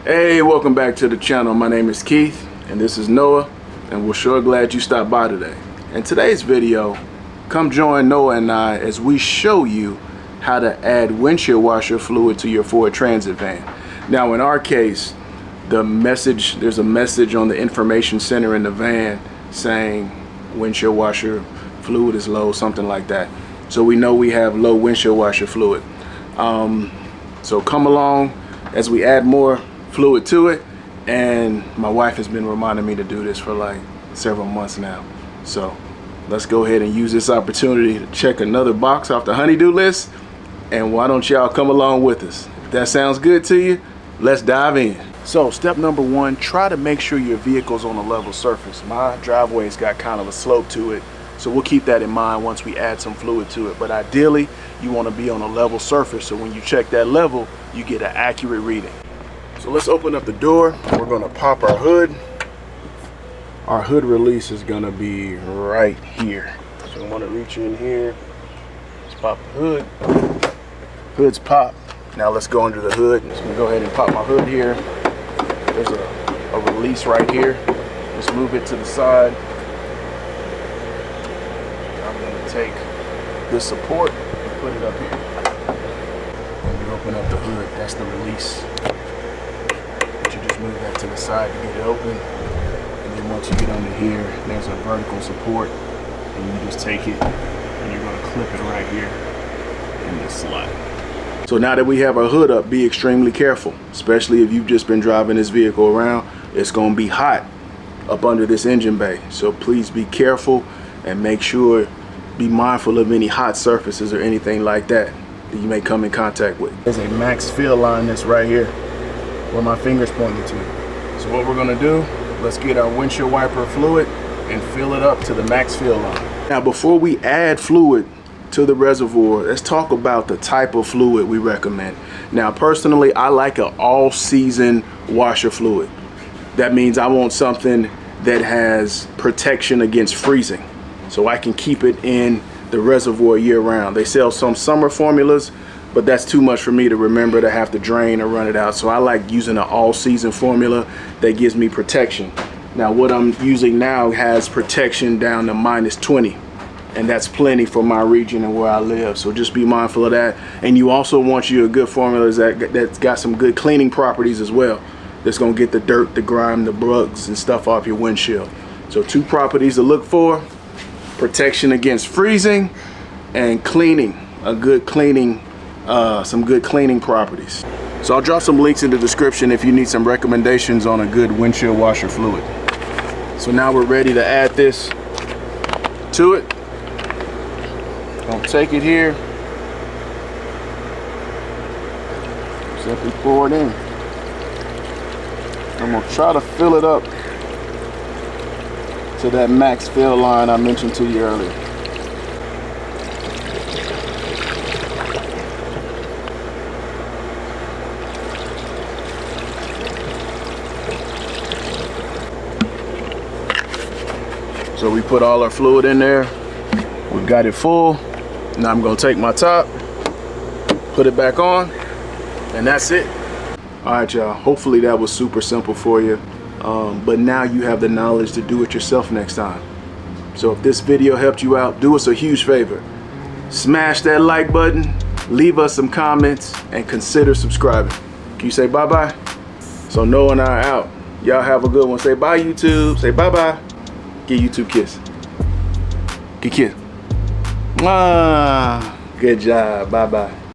Hey, welcome back to the channel. My name is Keith and this is Noah, and we're sure glad you stopped by today. In today's video, come join Noah and I as we show you how to add windshield washer fluid to your Ford Transit van. Now in our case, there's a message on the information center in the van saying windshield washer fluid is low, something like that. So we know we have low windshield washer fluid. So come along as we add more fluid to it, and my wife has been reminding me to do this for like several months now. So let's go ahead and use this opportunity to check another box off the honey-do list, and why don't y'all come along with us? If that sounds good to you, let's dive in. So step number one, try to make sure your vehicle's on a level surface. My driveway's got kind of a slope to it, so we'll keep that in mind once we add some fluid to it. But ideally, you want to be on a level surface, so when you check that level, you get an accurate reading. So let's open up the door. We're going to pop our hood. Our hood release is going to be right here. So I want to reach in here. Let's pop the hood. Hood's popped. Now let's go under the hood. I'm just going to go ahead and pop my hood here. There's a release right here. Let's move it to the side. I'm going to take this support and put it up here. When you open up the hood, that's the release. You just move that to the side to get it open, and then once you get under here, there's a vertical support, and you just take it and you're going to clip it right here in this slot. So now that we have our hood up, be extremely careful, especially if you've just been driving this vehicle around. It's going to be hot up under this engine bay, so please be careful and make sure, be mindful of any hot surfaces or anything like that you may come in contact with. There's a max fill line that's right here where my finger's pointing to. So what we're gonna do, let's get our windshield wiper fluid and fill it up to the max fill line. Now before we add fluid to the reservoir, let's talk about the type of fluid we recommend. Now personally, I like an all-season washer fluid. That means I want something that has protection against freezing, so I can keep it in the reservoir year-round. They sell some summer formulas, but that's too much for me to remember to have to drain or run it out. So I like using an all-season formula that gives me protection. Now what I'm using now has protection down to -20, and that's plenty for my region and where I live. So just be mindful of that. And you also want you a good formula that's got some good cleaning properties as well. That's gonna get the dirt, the grime, the bugs and stuff off your windshield. So two properties to look for: protection against freezing and cleaning, some good cleaning properties. So I'll drop some links in the description if you need some recommendations on a good windshield washer fluid. So now we're ready to add this to it. I'll take it here, simply pour it in. I'm gonna try to fill it up to that max fill line I mentioned to you earlier. So we put all our fluid in there. We've got it full. Now I'm gonna take my top, put it back on, and that's it. All right, y'all, hopefully that was super simple for you. But now you have the knowledge to do it yourself next time. So if this video helped you out, do us a huge favor. Smash that like button, leave us some comments, and consider subscribing. Can you say bye-bye? So Noah and I are out. Y'all have a good one. Say bye, YouTube. Say bye-bye. Give YouTube a kiss. Good kiss. Good job. Bye-bye.